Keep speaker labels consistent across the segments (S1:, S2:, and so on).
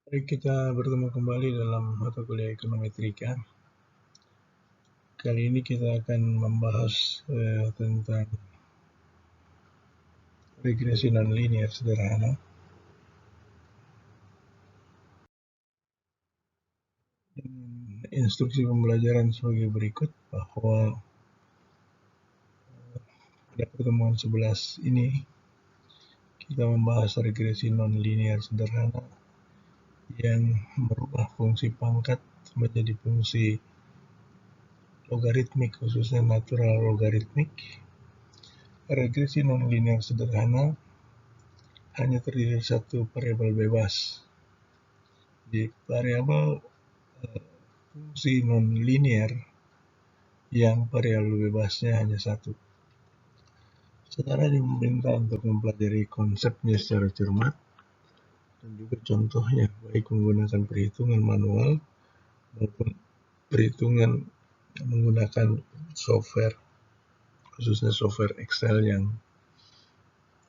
S1: Mari kita bertemu kembali dalam mata kuliah ekonometrika. Kali ini kita akan membahas tentang regresi nonlinear sederhana. Instruksi pembelajaran sebagai berikut, bahwa pada pertemuan 11 ini kita membahas regresi nonlinear sederhana yang merubah fungsi pangkat menjadi fungsi logaritmik, khususnya natural logaritmik. Regresi nonlinear sederhana hanya terdiri dari satu variabel bebas. Di variabel fungsi nonlinear yang variabel bebasnya hanya satu. Saudara diminta untuk mempelajari konsepnya secara cermat dan juga contohnya, baik menggunakan perhitungan manual maupun perhitungan menggunakan software, khususnya software Excel yang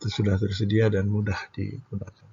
S1: sudah tersedia dan mudah digunakan.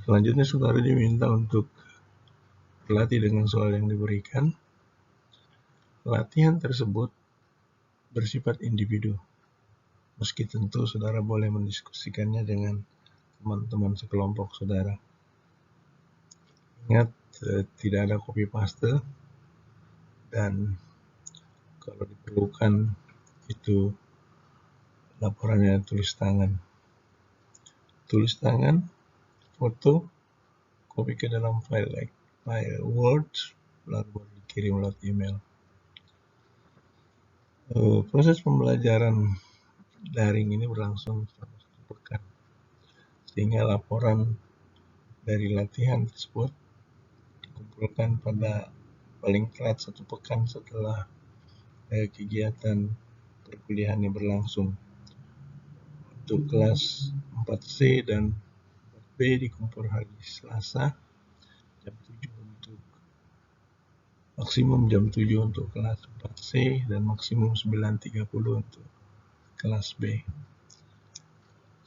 S1: Selanjutnya saudara diminta untuk berlatih dengan soal yang diberikan. Latihan tersebut bersifat individu, meski tentu saudara boleh mendiskusikannya dengan teman-teman sekelompok saudara. Ingat, tidak ada copy paste, dan kalau diperlukan itu laporannya tulis tangan. Tulis tangan, foto, copy ke dalam file Word, lalu dikirim lewat email. Proses pembelajaran daring ini berlangsung selama 1 pekan, sehingga laporan dari latihan tersebut dikumpulkan pada paling telat 1 pekan setelah kegiatan perkuliahan yang berlangsung. Untuk kelas 4C dan 4B dikumpul hari Selasa jam 7 untuk maksimum jam 7 untuk kelas 4C dan maksimum 9.30 untuk kelas B.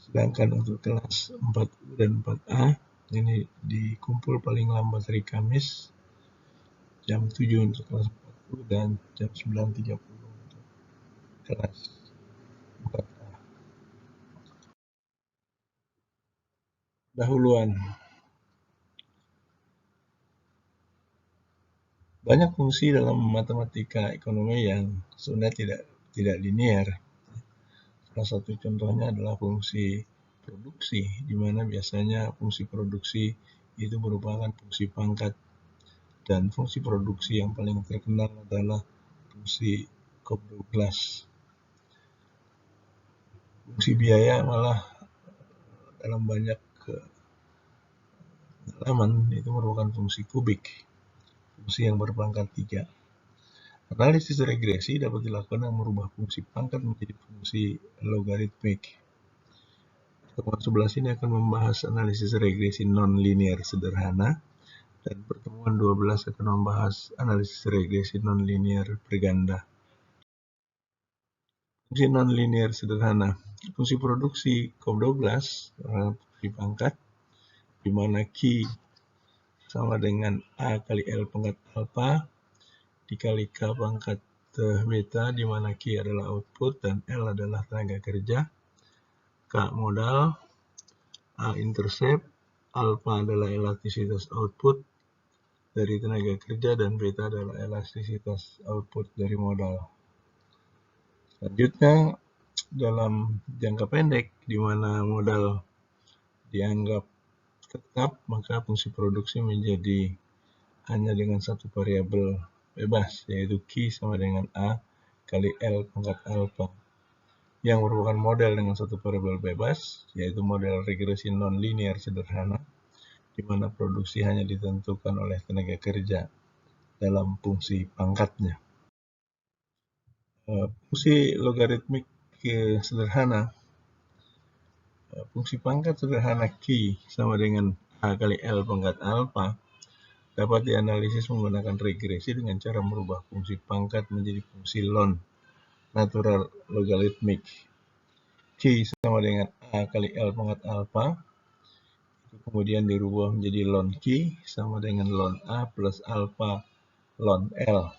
S1: Sedangkan untuk kelas 4U dan 4A ini dikumpul paling lambat hari Kamis jam 7 untuk kelas 4U dan jam 9.30 untuk kelas 4A. Dahuluan. Banyak fungsi dalam matematika ekonomi yang sebenarnya tidak linear. Salah satu contohnya adalah fungsi produksi, di mana biasanya fungsi produksi itu merupakan fungsi pangkat, dan fungsi produksi yang paling terkenal adalah fungsi Cobb-Douglas. Fungsi biaya malah dalam banyak halaman itu merupakan fungsi kubik, fungsi yang berpangkat 3. Analisis regresi dapat dilakukan dengan merubah fungsi pangkat menjadi fungsi logaritmik. Pertemuan 11 ini akan membahas analisis regresi nonlinear sederhana, dan pertemuan 12 akan membahas analisis regresi nonlinear berganda. Fungsi nonlinear sederhana. Fungsi produksi Cobb-Douglas fungsi pangkat, di mana Q sama dengan A kali L pangkat alfa dikali K pangkat beta, di mana Q adalah output dan L adalah tenaga kerja, K modal, A intercept, alfa adalah elastisitas output dari tenaga kerja, dan beta adalah elastisitas output dari modal. Selanjutnya, dalam jangka pendek, di mana modal dianggap tetap, maka fungsi produksi menjadi hanya dengan satu variabel bebas, yaitu Q sama dengan A kali L pangkat alfa, yang merupakan model dengan satu variabel bebas, yaitu model regresi nonlinear sederhana, di mana produksi hanya ditentukan oleh tenaga kerja dalam fungsi pangkatnya. Fungsi logaritmik sederhana. Fungsi pangkat sederhana Q sama dengan A kali L pangkat alfa dapat dianalisis menggunakan regresi dengan cara merubah fungsi pangkat menjadi fungsi ln natural logaritmik. Q sama dengan A kali L pangkat alfa kemudian dirubah menjadi ln Q sama dengan ln A plus alpha ln L.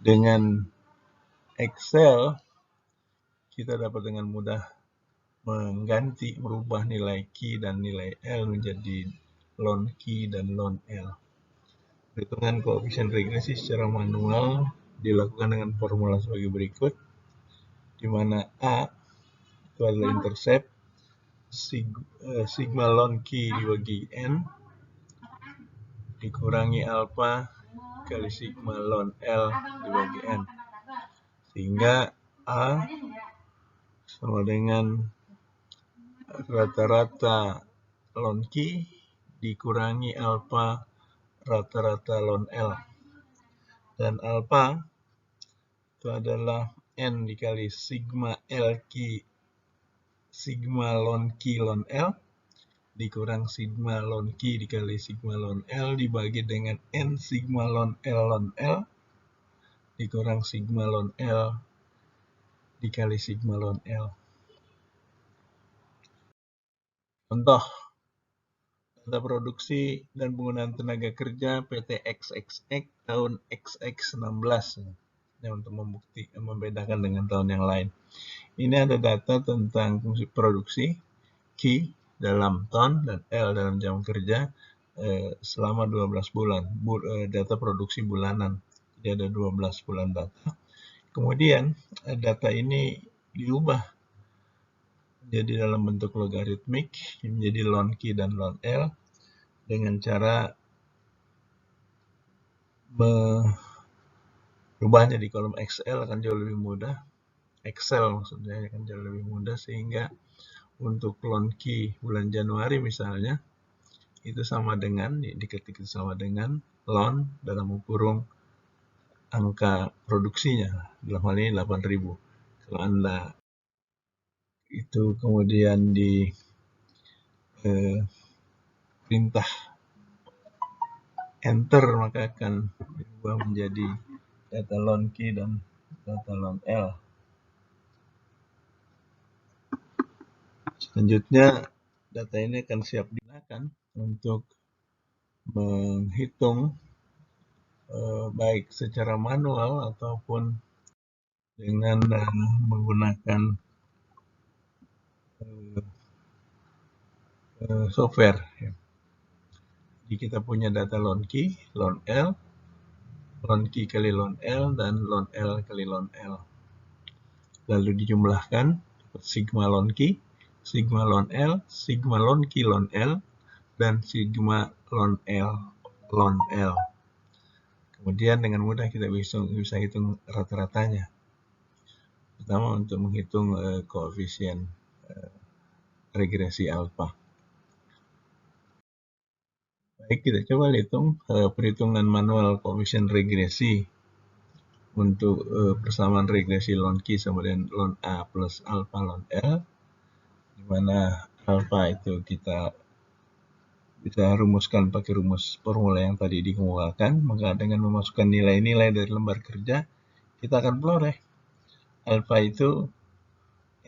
S1: Dengan Excel, kita dapat dengan mudah merubah nilai Q dan nilai L menjadi ln Q dan ln L. Perhitungan koefisien regresi secara manual dilakukan dengan formula sebagai berikut, di mana A itu adalah intercept, sigma ln Q dibagi N, dikurangi alpha kali sigma ln L dibagi N. Sehingga A sama dengan rata-rata ln Q dikurangi alpha rata-rata ln L. Dan alpha itu adalah N dikali sigma LQ, sigma ln Q ln L, dikurang sigma ln Q dikali sigma ln L dibagi dengan N sigma ln L, dikurang sigma ln L dikali sigma ln L. Contoh, data produksi dan penggunaan tenaga kerja PT XXX tahun XX16. Untuk membedakan dengan tahun yang lain. Ini ada data tentang fungsi produksi, Q dalam ton dan L dalam jam kerja selama 12 bulan. Data produksi bulanan. Jadi ada 12 bulan data. Kemudian data ini diubah jadi dalam bentuk logaritmik menjadi ln Q dan ln L dengan cara merubahnya di kolom Excel akan jauh lebih mudah. Excel maksudnya akan jauh lebih mudah, sehingga untuk ln Q bulan Januari misalnya itu sama dengan, diketik sama dengan ln dalam kurung angka produksinya, dalam hal ini 8.000. Kalau Anda itu kemudian di perintah enter, maka akan berubah menjadi data ln Q dan data ln L. Selanjutnya, data ini akan siap digunakan untuk menghitung baik secara manual ataupun dengan menggunakan software. Jadi kita punya data ln Q, ln L, ln Q kali ln L, dan ln L kali ln L. Lalu dijumlahkan, sigma ln Q, sigma ln L, sigma ln Q ln L, dan sigma ln L ln L. Kemudian dengan mudah kita bisa hitung rata-ratanya. Pertama untuk menghitung koefisien regresi alfa. Baik, kita coba hitung perhitungan manual koefisien regresi untuk persamaan regresi ln Q sama dengan ln A plus alpha ln L, di mana alpha itu kita bisa rumuskan pakai rumus formula yang tadi dikemukakan. Maka dengan memasukkan nilai-nilai dari lembar kerja, kita akan peroleh alpha itu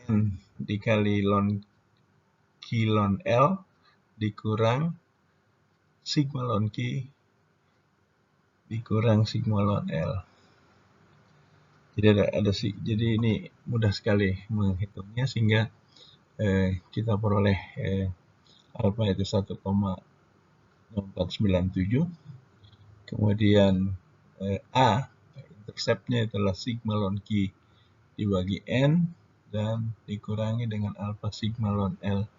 S1: N dikali ln Q ln L dikurang sigma ln Q dikurang sigma ln L. Jadi ini mudah sekali menghitungnya, sehingga kita peroleh alpha itu 1,0497. Kemudian A, interceptnya adalah sigma ln Q dibagi N dan dikurangi dengan alpha sigma ln L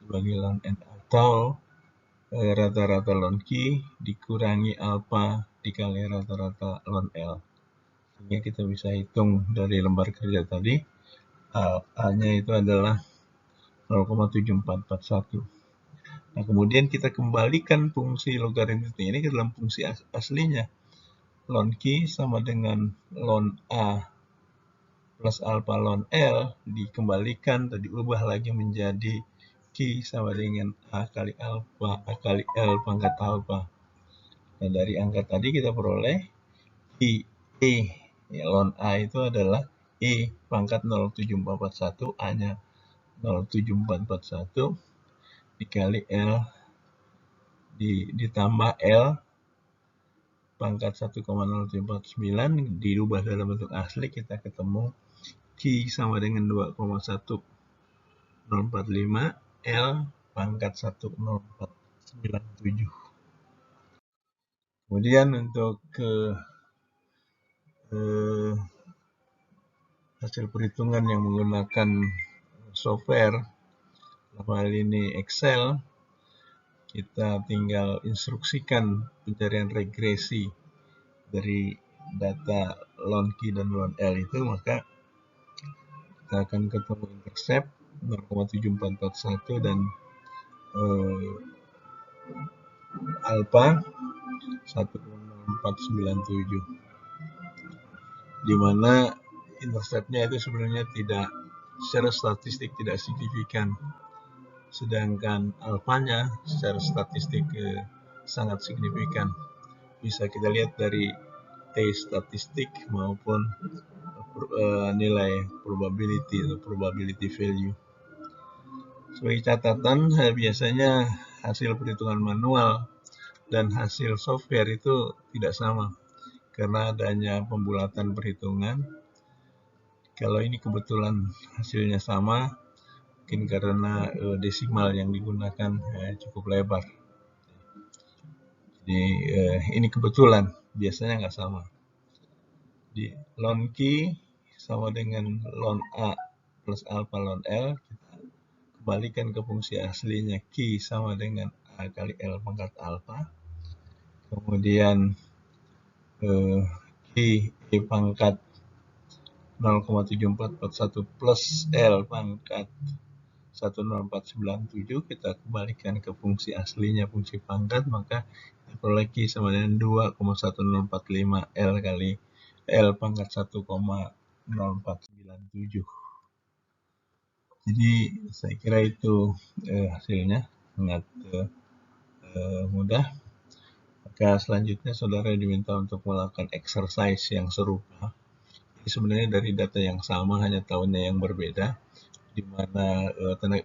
S1: dibagi ln N, atau rata-rata ln Q dikurangi alpha dikali rata-rata ln L. Sehingga kita bisa hitung dari lembar kerja tadi, A-nya itu adalah 0,7441. Nah, kemudian kita kembalikan fungsi logaritma ini ke dalam fungsi aslinya. Ln Q sama dengan ln A plus alpha ln L dikembalikan, diubah lagi menjadi Q sama dengan A kali alpha, A kali L pangkat alpha. Nah, dari angka tadi kita peroleh Q E, ya, ln A itu adalah E pangkat 07441, A-nya 07441, dikali L ditambah L pangkat 1,0749 dirubah dalam bentuk asli, kita ketemu Q sama dengan 2,1045 L pangkat 10497. Kemudian untuk hasil perhitungan yang menggunakan software, dalam hal ini Excel, kita tinggal instruksikan pencarian regresi dari data ln Q dan ln L itu, maka kita akan ketemu intercept 0,7441 dan alpha 1,0497, di mana interceptnya itu sebenarnya tidak secara statistik tidak signifikan, sedangkan alfanya secara statistik sangat signifikan. Bisa kita lihat dari T statistik maupun nilai probability atau probability value. Sebagai catatan, biasanya hasil perhitungan manual dan hasil software itu tidak sama karena adanya pembulatan perhitungan. Kalau ini kebetulan hasilnya sama, mungkin karena desimal yang digunakan cukup lebar. Jadi ini kebetulan, biasanya nggak sama. Di ln Q sama dengan ln A plus alpha ln L, kita kembalikan ke fungsi aslinya Q sama dengan A kali L pangkat alpha. Kemudian Q pangkat 0,7441 plus L pangkat 10497 kita kembalikan ke fungsi aslinya, fungsi pangkat, maka kita peroleh Q sama dengan 2,1045 L kali L pangkat 1,0497. Jadi saya kira itu hasilnya sangat mudah. Maka selanjutnya saudara diminta untuk melakukan exercise yang serupa. Ini sebenarnya dari data yang sama, hanya tahunnya yang berbeda, di mana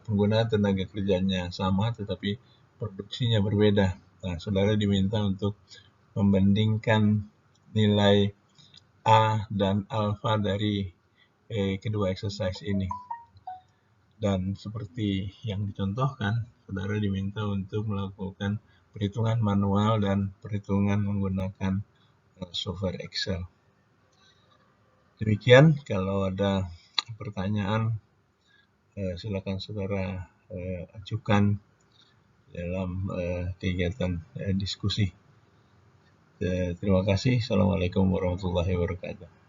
S1: penggunaan tenaga kerjanya sama tetapi produksinya berbeda. Nah, saudara diminta untuk membandingkan nilai A dan alpha dari kedua exercise ini. Dan seperti yang dicontohkan, saudara diminta untuk melakukan perhitungan manual dan perhitungan menggunakan software Excel. Demikian, kalau ada pertanyaan silakan saudara ajukan dalam kegiatan diskusi. Terima kasih. Assalamualaikum warahmatullahi wabarakatuh.